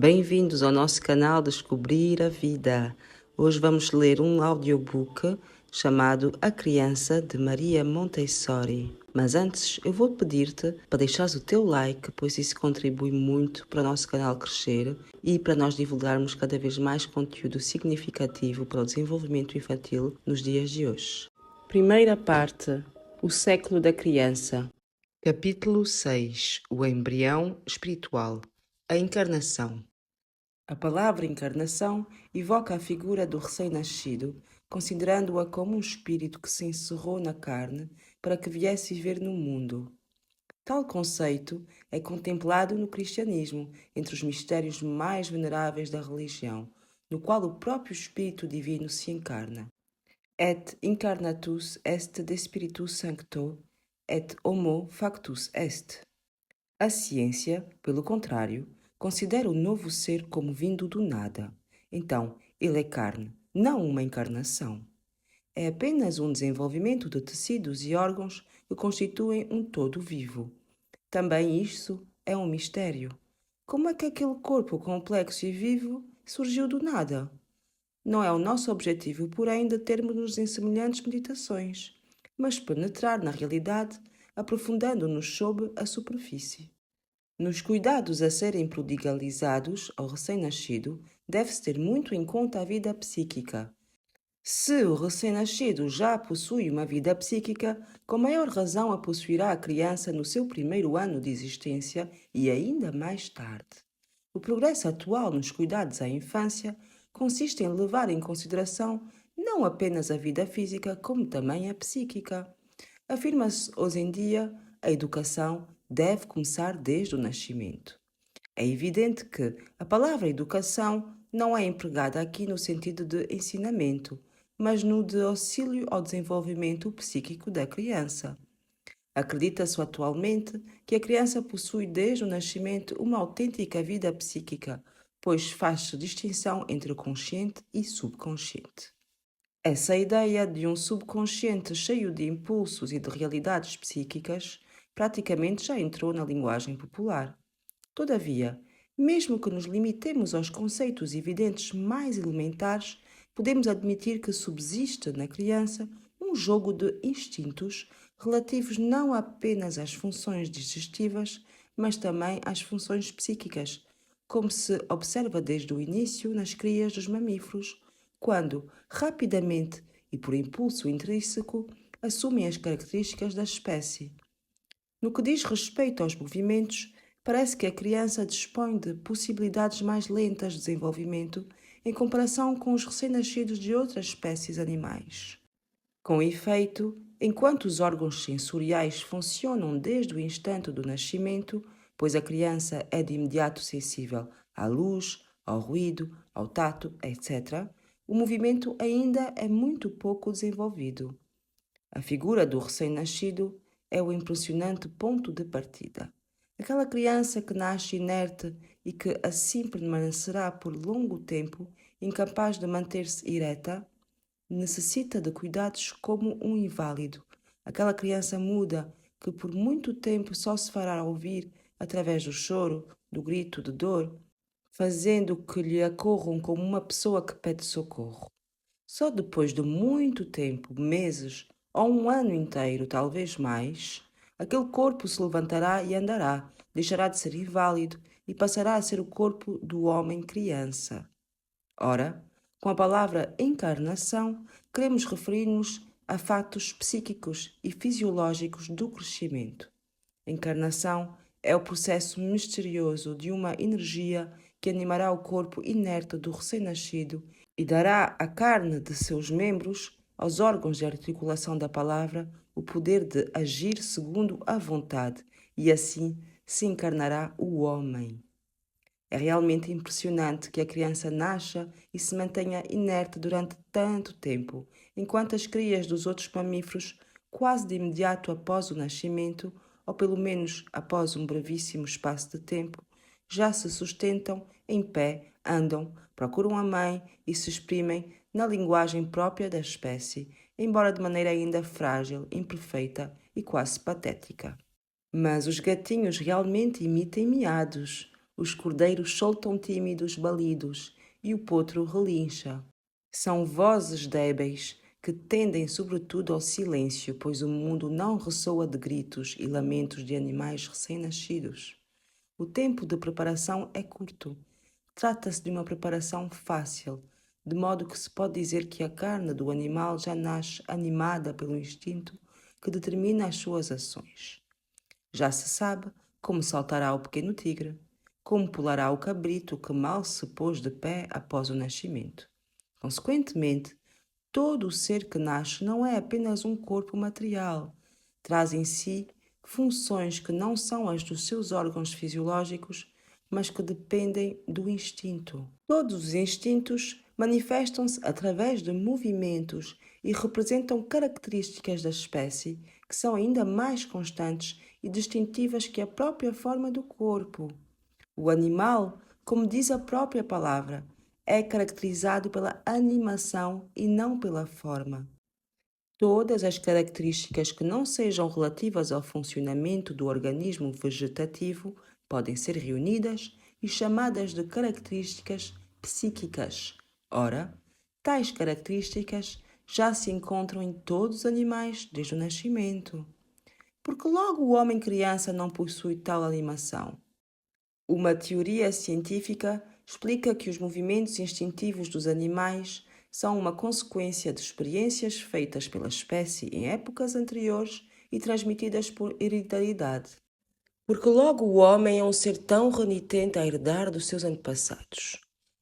Bem-vindos ao nosso canal Descobrir a Vida. Hoje vamos ler um audiobook chamado A Criança, de Maria Montessori. Mas antes, eu vou pedir-te para deixares o teu like, pois isso contribui muito para o nosso canal crescer e para nós divulgarmos cada vez mais conteúdo significativo para o desenvolvimento infantil nos dias de hoje. Primeira parte: O século da criança. Capítulo 6: O embrião espiritual. A encarnação. A palavra encarnação evoca a figura do recém-nascido, considerando-a como um espírito que se encerrou na carne para que viesse viver no mundo. Tal conceito é contemplado no cristianismo, entre os mistérios mais veneráveis da religião, no qual o próprio Espírito Divino se encarna. Et incarnatus est de Spiritus Sancto, et homo factus est. A ciência, pelo contrário, considera o novo ser como vindo do nada. Então, ele é carne, não uma encarnação. É apenas um desenvolvimento de tecidos e órgãos que constituem um todo vivo. Também isso é um mistério. Como é que aquele corpo complexo e vivo surgiu do nada? Não é o nosso objetivo, porém, determos-nos em semelhantes meditações, mas penetrar na realidade, aprofundando-nos sob a superfície. Nos cuidados a serem prodigalizados ao recém-nascido, deve-se ter muito em conta a vida psíquica. Se o recém-nascido já possui uma vida psíquica, com maior razão a possuirá a criança no seu primeiro ano de existência e ainda mais tarde. O progresso atual nos cuidados à infância consiste em levar em consideração não apenas a vida física, como também a psíquica. Afirma-se hoje em dia a educação deve começar desde o nascimento. É evidente que a palavra educação não é empregada aqui no sentido de ensinamento, mas no de auxílio ao desenvolvimento psíquico da criança. Acredita-se atualmente que a criança possui desde o nascimento uma autêntica vida psíquica, pois faz-se distinção entre o consciente e subconsciente. Essa ideia de um subconsciente cheio de impulsos e de realidades psíquicas praticamente já entrou na linguagem popular. Todavia, mesmo que nos limitemos aos conceitos evidentes mais elementares, podemos admitir que subsiste na criança um jogo de instintos relativos não apenas às funções digestivas, mas também às funções psíquicas, como se observa desde o início nas crias dos mamíferos, quando, rapidamente e por impulso intrínseco, assumem as características da espécie. No que diz respeito aos movimentos, parece que a criança dispõe de possibilidades mais lentas de desenvolvimento em comparação com os recém-nascidos de outras espécies animais. Com efeito, enquanto os órgãos sensoriais funcionam desde o instante do nascimento, pois a criança é de imediato sensível à luz, ao ruído, ao tato, etc., o movimento ainda é muito pouco desenvolvido. A figura do recém-nascido é o impressionante ponto de partida. Aquela criança que nasce inerte e que assim permanecerá por longo tempo, incapaz de manter-se ereta, necessita de cuidados como um inválido. Aquela criança muda que por muito tempo só se fará ouvir através do choro, do grito de dor, fazendo que lhe acorram como uma pessoa que pede socorro. Só depois de muito tempo, meses ou um ano inteiro, talvez mais, aquele corpo se levantará e andará, deixará de ser inválido e passará a ser o corpo do homem-criança. Ora, com a palavra encarnação, queremos referir-nos a fatos psíquicos e fisiológicos do crescimento. Encarnação é o processo misterioso de uma energia que animará o corpo inerte do recém-nascido e dará à carne de seus membros, aos órgãos de articulação da palavra, o poder de agir segundo a vontade, e assim se encarnará o homem. É realmente impressionante que a criança nasça e se mantenha inerte durante tanto tempo, enquanto as crias dos outros mamíferos, quase de imediato após o nascimento, ou pelo menos após um brevíssimo espaço de tempo, já se sustentam em pé, andam, procuram a mãe e se exprimem na linguagem própria da espécie, embora de maneira ainda frágil, imperfeita e quase patética. Mas os gatinhos realmente emitem miados. Os cordeiros soltam tímidos balidos e o potro relincha. São vozes débeis que tendem sobretudo ao silêncio, pois o mundo não ressoa de gritos e lamentos de animais recém-nascidos. O tempo de preparação é curto. Trata-se de uma preparação fácil, de modo que se pode dizer que a carne do animal já nasce animada pelo instinto que determina as suas ações. Já se sabe como saltará o pequeno tigre, como pulará o cabrito que mal se pôs de pé após o nascimento. Consequentemente, todo o ser que nasce não é apenas um corpo material, traz em si funções que não são as dos seus órgãos fisiológicos, mas que dependem do instinto. Todos os instintos manifestam-se através de movimentos e representam características da espécie que são ainda mais constantes e distintivas que a própria forma do corpo. O animal, como diz a própria palavra, é caracterizado pela animação e não pela forma. Todas as características que não sejam relativas ao funcionamento do organismo vegetativo podem ser reunidas e chamadas de características psíquicas. Ora, tais características já se encontram em todos os animais desde o nascimento. Porque logo o homem criança não possui tal animação? Uma teoria científica explica que os movimentos instintivos dos animais são uma consequência de experiências feitas pela espécie em épocas anteriores e transmitidas por hereditariedade. Porque logo o homem é um ser tão renitente a herdar dos seus antepassados.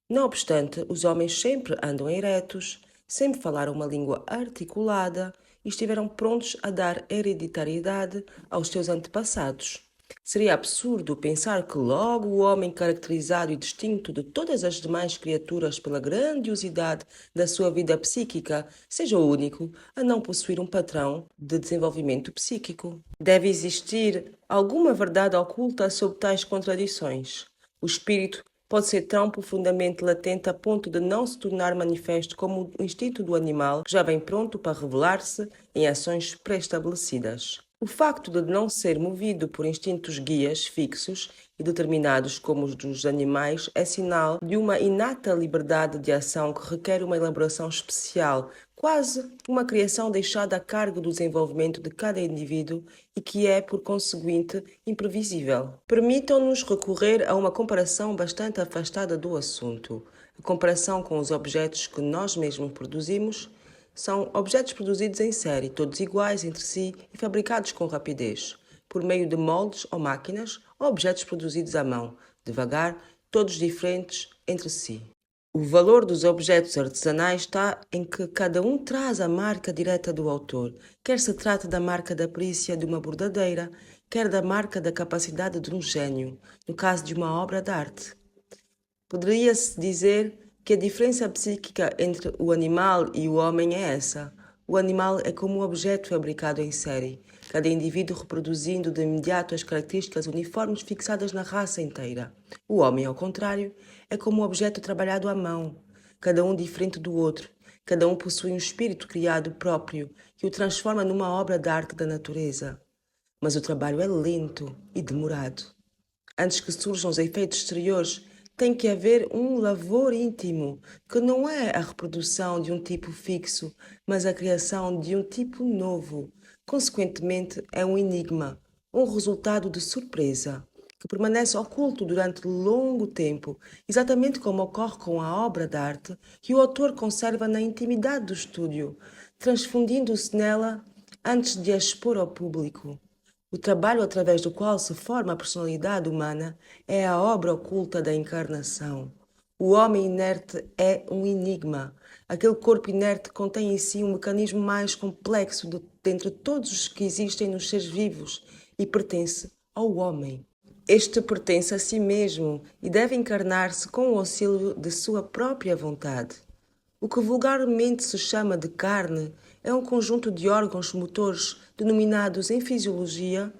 Não obstante, os homens sempre andam eretos, sempre falaram uma língua articulada e estiveram prontos a dar hereditariedade aos seus antepassados. Seria absurdo pensar que logo o homem caracterizado e distinto de todas as demais criaturas pela grandiosidade da sua vida psíquica seja o único a não possuir um padrão de desenvolvimento psíquico. Deve existir alguma verdade oculta sob tais contradições. O espírito pode ser tão profundamente latente a ponto de não se tornar manifesto como o instinto do animal, que já vem pronto para revelar-se em ações pré-estabelecidas. O facto de não ser movido por instintos guias fixos e determinados como os dos animais é sinal de uma inata liberdade de ação que requer uma elaboração especial, quase uma criação deixada a cargo do desenvolvimento de cada indivíduo e que é, por conseguinte, imprevisível. Permitam-nos recorrer a uma comparação bastante afastada do assunto. A comparação com os objetos que nós mesmos produzimos. São objetos produzidos em série, todos iguais entre si e fabricados com rapidez, por meio de moldes ou máquinas, ou objetos produzidos à mão, devagar, todos diferentes entre si. O valor dos objetos artesanais está em que cada um traz a marca direta do autor, quer se trate da marca da perícia de uma bordadeira, quer da marca da capacidade de um gênio, no caso de uma obra de arte. Poderia-se dizer que a diferença psíquica entre o animal e o homem é essa. O animal é como um objeto fabricado em série, cada indivíduo reproduzindo de imediato as características uniformes fixadas na raça inteira. O homem, ao contrário, é como um objeto trabalhado à mão, cada um diferente do outro. Cada um possui um espírito criado próprio que o transforma numa obra de arte da natureza. Mas o trabalho é lento e demorado. Antes que surjam os efeitos exteriores, tem que haver um lavor íntimo, que não é a reprodução de um tipo fixo, mas a criação de um tipo novo. Consequentemente, é um enigma, um resultado de surpresa, que permanece oculto durante longo tempo, exatamente como ocorre com a obra de arte que o autor conserva na intimidade do estúdio, transfundindo-se nela antes de a expor ao público. O trabalho através do qual se forma a personalidade humana é a obra oculta da encarnação. O homem inerte é um enigma. Aquele corpo inerte contém em si um mecanismo mais complexo dentre todos os que existem nos seres vivos e pertence ao homem. Este pertence a si mesmo e deve encarnar-se com o auxílio de sua própria vontade. O que vulgarmente se chama de carne é um conjunto de órgãos motores denominados em fisiologia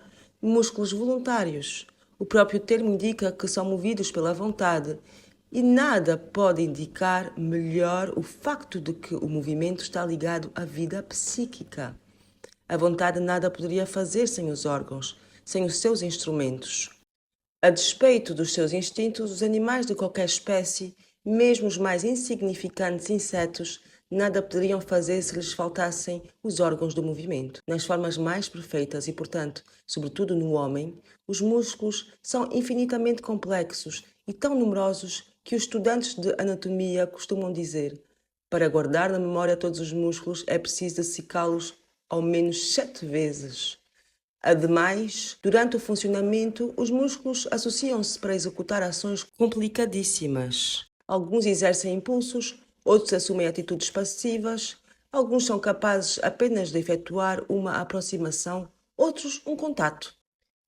músculos voluntários. O próprio termo indica que são movidos pela vontade e nada pode indicar melhor o facto de que o movimento está ligado à vida psíquica. A vontade nada poderia fazer sem os órgãos, sem os seus instrumentos. A despeito dos seus instintos, os animais de qualquer espécie, mesmo os mais insignificantes insetos, nada poderiam fazer se lhes faltassem os órgãos do movimento. Nas formas mais perfeitas e, portanto, sobretudo no homem, os músculos são infinitamente complexos e tão numerosos que os estudantes de anatomia costumam dizer: para guardar na memória todos os músculos é preciso dessecá-los ao menos 7 vezes. Ademais, durante o funcionamento, os músculos associam-se para executar ações complicadíssimas. Alguns exercem impulsos, outros assumem atitudes passivas, alguns são capazes apenas de efetuar uma aproximação, outros um contato.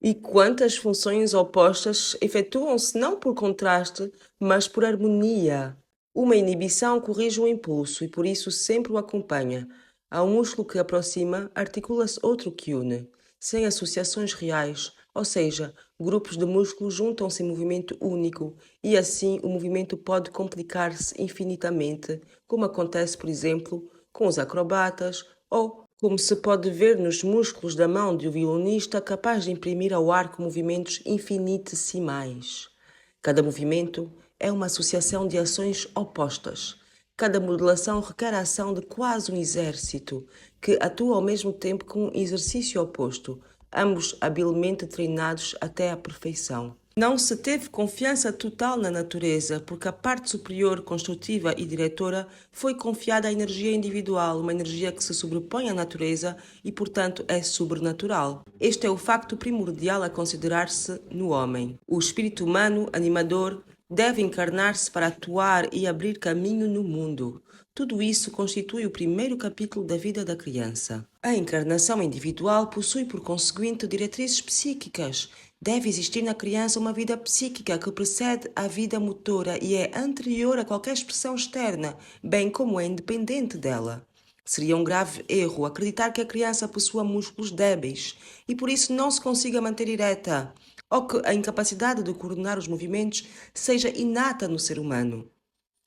E quantas funções opostas efetuam-se não por contraste, mas por harmonia. Uma inibição corrige o impulso e por isso sempre o acompanha. Há um músculo que aproxima, articula-se outro que une, sem associações reais, ou seja, grupos de músculos juntam-se em movimento único e assim o movimento pode complicar-se infinitamente, como acontece, por exemplo, com os acrobatas ou como se pode ver nos músculos da mão de um violonista capaz de imprimir ao arco movimentos infinitesimais. Cada movimento é uma associação de ações opostas. Cada modulação requer a ação de quase um exército, que atua ao mesmo tempo com um exercício oposto, ambos habilmente treinados até à perfeição. Não se teve confiança total na natureza, porque a parte superior, construtiva e diretora, foi confiada à energia individual, uma energia que se sobrepõe à natureza e, portanto, é sobrenatural. Este é o facto primordial a considerar-se no homem. O espírito humano, animador, deve encarnar-se para atuar e abrir caminho no mundo. Tudo isso constitui o primeiro capítulo da vida da criança. A encarnação individual possui, por conseguinte, diretrizes psíquicas. Deve existir na criança uma vida psíquica que precede a vida motora e é anterior a qualquer expressão externa, bem como é independente dela. Seria um grave erro acreditar que a criança possua músculos débeis e por isso não se consiga manter ereta, ou que a incapacidade de coordenar os movimentos seja inata no ser humano.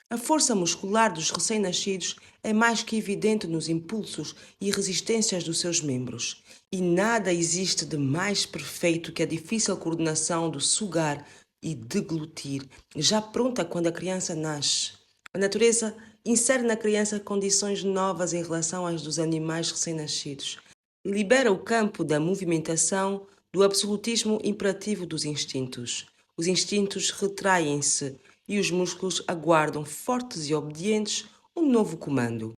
A força muscular dos recém-nascidos é mais que evidente nos impulsos e resistências dos seus membros, e nada existe de mais perfeito que a difícil coordenação do sugar e deglutir, já pronta quando a criança nasce. A natureza insere na criança condições novas em relação às dos animais recém-nascidos. Libera o campo da movimentação do absolutismo imperativo dos instintos. Os instintos retraem-se e os músculos aguardam, fortes e obedientes, um novo comando.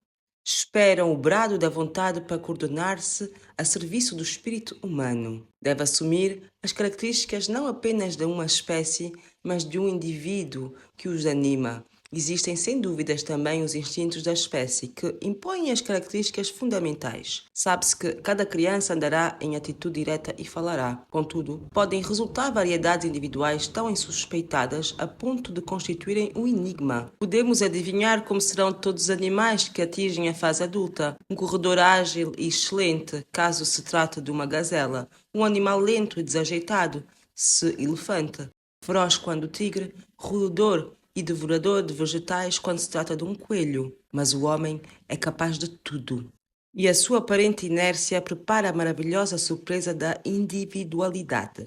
Esperam o brado da vontade para coordenar-se a serviço do espírito humano. Deve assumir as características não apenas de uma espécie, mas de um indivíduo que os anima. Existem sem dúvidas também os instintos da espécie, que impõem as características fundamentais. Sabe-se que cada criança andará em atitude direta e falará. Contudo, podem resultar variedades individuais tão insuspeitadas a ponto de constituírem um enigma. Podemos adivinhar como serão todos os animais que atingem a fase adulta. Um corredor ágil e excelente, caso se trate de uma gazela. Um animal lento e desajeitado, se elefante. Feroz quando tigre, roedor e devorador de vegetais quando se trata de um coelho, mas o homem é capaz de tudo. E a sua aparente inércia prepara a maravilhosa surpresa da individualidade.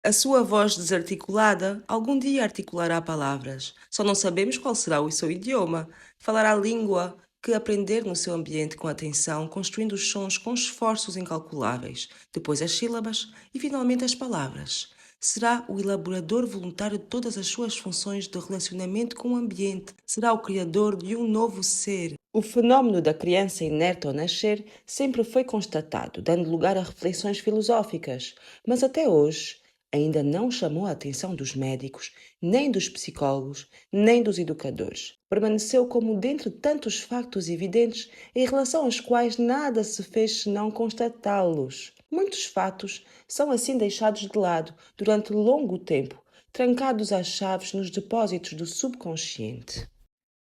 A sua voz desarticulada algum dia articulará palavras. Só não sabemos qual será o seu idioma. Falará a língua que aprender no seu ambiente com atenção, construindo os sons com esforços incalculáveis, depois as sílabas e finalmente as palavras. Será o elaborador voluntário de todas as suas funções de relacionamento com o ambiente. Será o criador de um novo ser. O fenômeno da criança inerte ao nascer sempre foi constatado, dando lugar a reflexões filosóficas, mas até hoje ainda não chamou a atenção dos médicos, nem dos psicólogos, nem dos educadores. Permaneceu como dentre tantos factos evidentes em relação aos quais nada se fez senão constatá-los. Muitos fatos são assim deixados de lado durante longo tempo, trancados às chaves nos depósitos do subconsciente.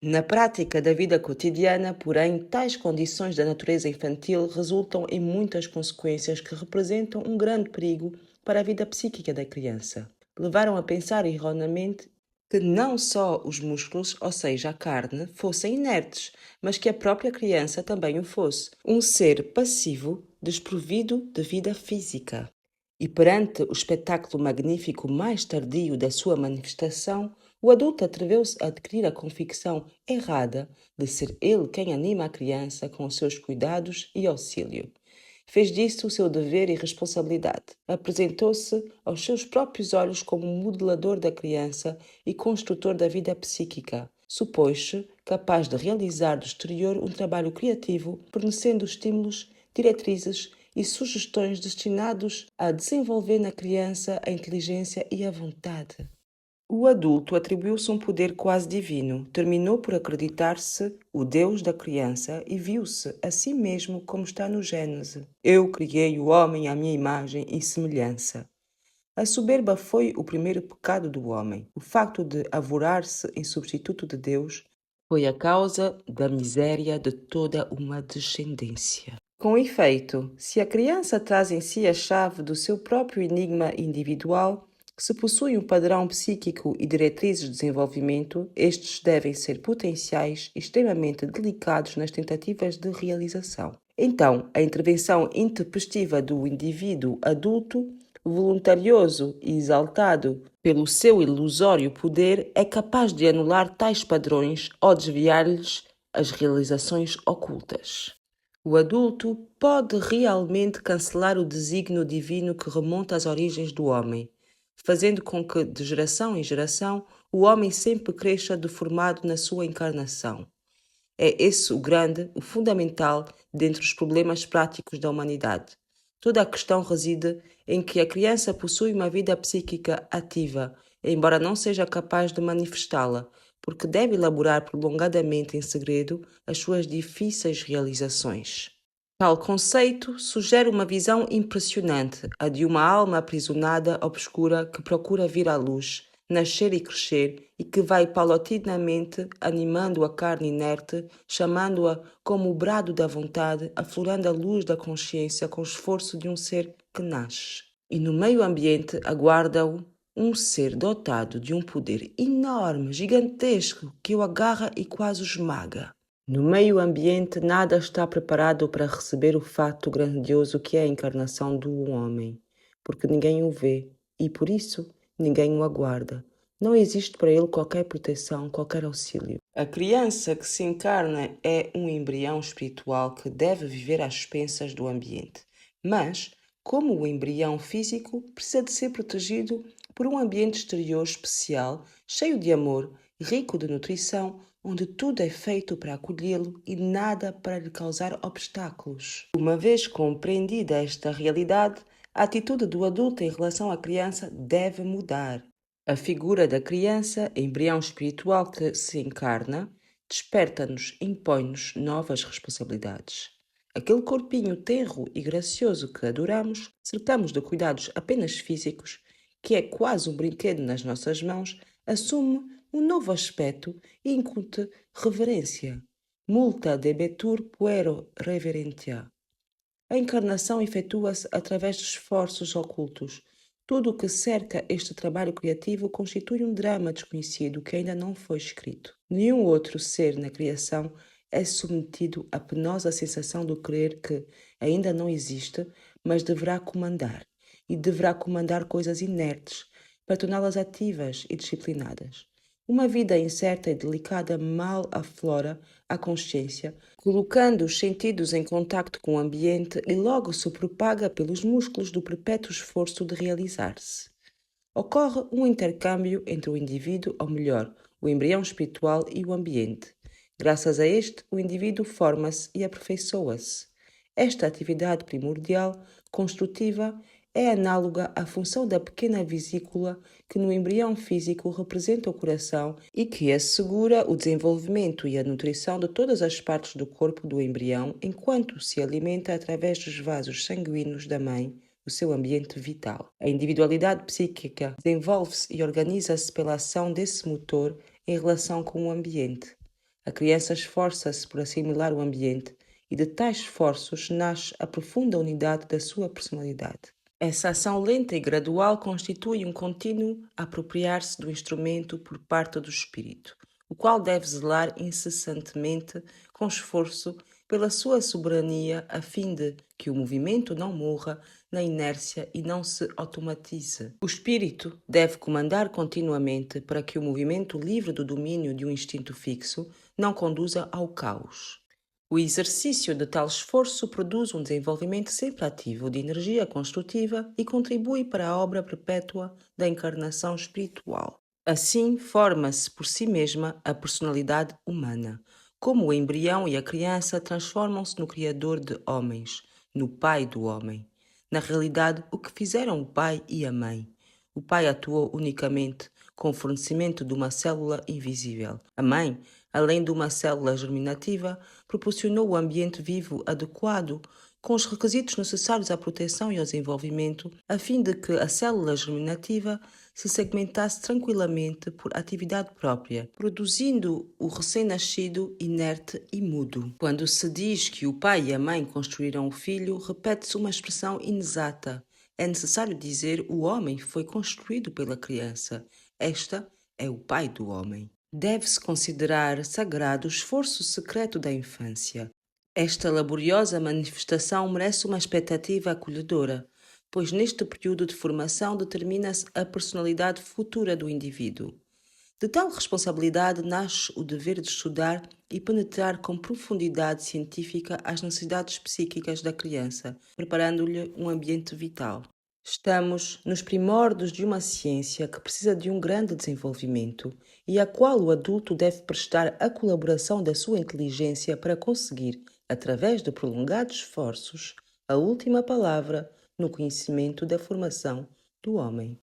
Na prática da vida cotidiana, porém, tais condições da natureza infantil resultam em muitas consequências que representam um grande perigo para a vida psíquica da criança. Levaram a pensar erroneamente que não só os músculos, ou seja, a carne, fossem inertes, mas que a própria criança também o fosse, um ser passivo, desprovido de vida física. E perante o espetáculo magnífico mais tardio da sua manifestação, o adulto atreveu-se a adquirir a convicção errada de ser ele quem anima a criança com os seus cuidados e auxílio. Fez disso o seu dever e responsabilidade. Apresentou-se aos seus próprios olhos como modelador da criança e construtor da vida psíquica. Supôs-se capaz de realizar do exterior um trabalho criativo, fornecendo estímulos, diretrizes e sugestões destinados a desenvolver na criança a inteligência e a vontade. O adulto atribuiu-se um poder quase divino, terminou por acreditar-se o Deus da criança e viu-se a si mesmo como está no Gênese. Eu criei o homem à minha imagem e semelhança. A soberba foi o primeiro pecado do homem. O facto de avorar-se em substituto de Deus foi a causa da miséria de toda uma descendência. Com efeito, se a criança traz em si a chave do seu próprio enigma individual, se possui um padrão psíquico e diretrizes de desenvolvimento, estes devem ser potenciais e extremamente delicados nas tentativas de realização. Então, a intervenção intempestiva do indivíduo adulto, voluntarioso e exaltado pelo seu ilusório poder, é capaz de anular tais padrões ou desviar-lhes as realizações ocultas. O adulto pode realmente cancelar o desígnio divino que remonta às origens do homem, fazendo com que, de geração em geração, o homem sempre cresça deformado na sua encarnação. É esse o grande, o fundamental, dentre os problemas práticos da humanidade. Toda a questão reside em que a criança possui uma vida psíquica ativa, embora não seja capaz de manifestá-la, porque deve elaborar prolongadamente em segredo as suas difíceis realizações. Tal conceito sugere uma visão impressionante, a de uma alma aprisionada, obscura, que procura vir à luz, nascer e crescer, e que vai paulatinamente animando a carne inerte, chamando-a como o brado da vontade, aflorando a luz da consciência com o esforço de um ser que nasce. E no meio ambiente aguarda-o um ser dotado de um poder enorme, gigantesco, que o agarra e quase o esmaga. No meio ambiente, nada está preparado para receber o fato grandioso que é a encarnação do homem, porque ninguém o vê e, por isso, ninguém o aguarda. Não existe para ele qualquer proteção, qualquer auxílio. A criança que se encarna é um embrião espiritual que deve viver às expensas do ambiente. Mas, como o embrião físico, precisa de ser protegido por um ambiente exterior especial, cheio de amor, rico de nutrição, onde tudo é feito para acolhê-lo e nada para lhe causar obstáculos. Uma vez compreendida esta realidade, a atitude do adulto em relação à criança deve mudar. A figura da criança, embrião espiritual que se encarna, desperta-nos, impõe-nos novas responsabilidades. Aquele corpinho tenro e gracioso que adoramos, cercamos de cuidados apenas físicos, que é quase um brinquedo nas nossas mãos, assume um novo aspecto e incute reverência. Multa debetur puero reverentia. A encarnação efetua-se através de esforços ocultos. Tudo o que cerca este trabalho criativo constitui um drama desconhecido que ainda não foi escrito. Nenhum outro ser na criação é submetido à penosa sensação do querer que ainda não existe, mas deverá comandar. E deverá comandar coisas inertes para torná-las ativas e disciplinadas. Uma vida incerta e delicada mal aflora a consciência, colocando os sentidos em contacto com o ambiente e logo se propaga pelos músculos do perpétuo esforço de realizar-se. Ocorre um intercâmbio entre o indivíduo, ou melhor, o embrião espiritual e o ambiente. Graças a este, o indivíduo forma-se e aperfeiçoa-se. Esta atividade primordial, construtiva, é análoga à função da pequena vesícula que no embrião físico representa o coração e que assegura o desenvolvimento e a nutrição de todas as partes do corpo do embrião enquanto se alimenta através dos vasos sanguíneos da mãe, o seu ambiente vital. A individualidade psíquica desenvolve-se e organiza-se pela ação desse motor em relação com o ambiente. A criança esforça-se por assimilar o ambiente e de tais esforços nasce a profunda unidade da sua personalidade. Essa ação lenta e gradual constitui um contínuo apropriar-se do instrumento por parte do espírito, o qual deve zelar incessantemente, com esforço, pela sua soberania, a fim de que o movimento não morra na inércia e não se automatize. O espírito deve comandar continuamente para que o movimento livre do domínio de um instinto fixo não conduza ao caos. O exercício de tal esforço produz um desenvolvimento sempre ativo de energia construtiva e contribui para a obra perpétua da encarnação espiritual. Assim, forma-se por si mesma a personalidade humana. Como o embrião e a criança transformam-se no Criador de homens, no Pai do homem. Na realidade, o que fizeram o pai e a mãe? O pai atuou unicamente com o fornecimento de uma célula invisível. A mãe, além de uma célula germinativa, proporcionou o ambiente vivo adequado, com os requisitos necessários à proteção e ao desenvolvimento, a fim de que a célula germinativa se segmentasse tranquilamente por atividade própria, produzindo o recém-nascido inerte e mudo. Quando se diz que o pai e a mãe construíram o filho, repete-se uma expressão inexata. É necessário dizer o homem foi construído pela criança. Esta é o pai do homem. Deve-se considerar sagrado o esforço secreto da infância. Esta laboriosa manifestação merece uma expectativa acolhedora, pois neste período de formação determina-se a personalidade futura do indivíduo. De tal responsabilidade nasce o dever de estudar e penetrar com profundidade científica as necessidades psíquicas da criança, preparando-lhe um ambiente vital. Estamos nos primórdios de uma ciência que precisa de um grande desenvolvimento e à qual o adulto deve prestar a colaboração da sua inteligência para conseguir, através de prolongados esforços, a última palavra no conhecimento da formação do homem.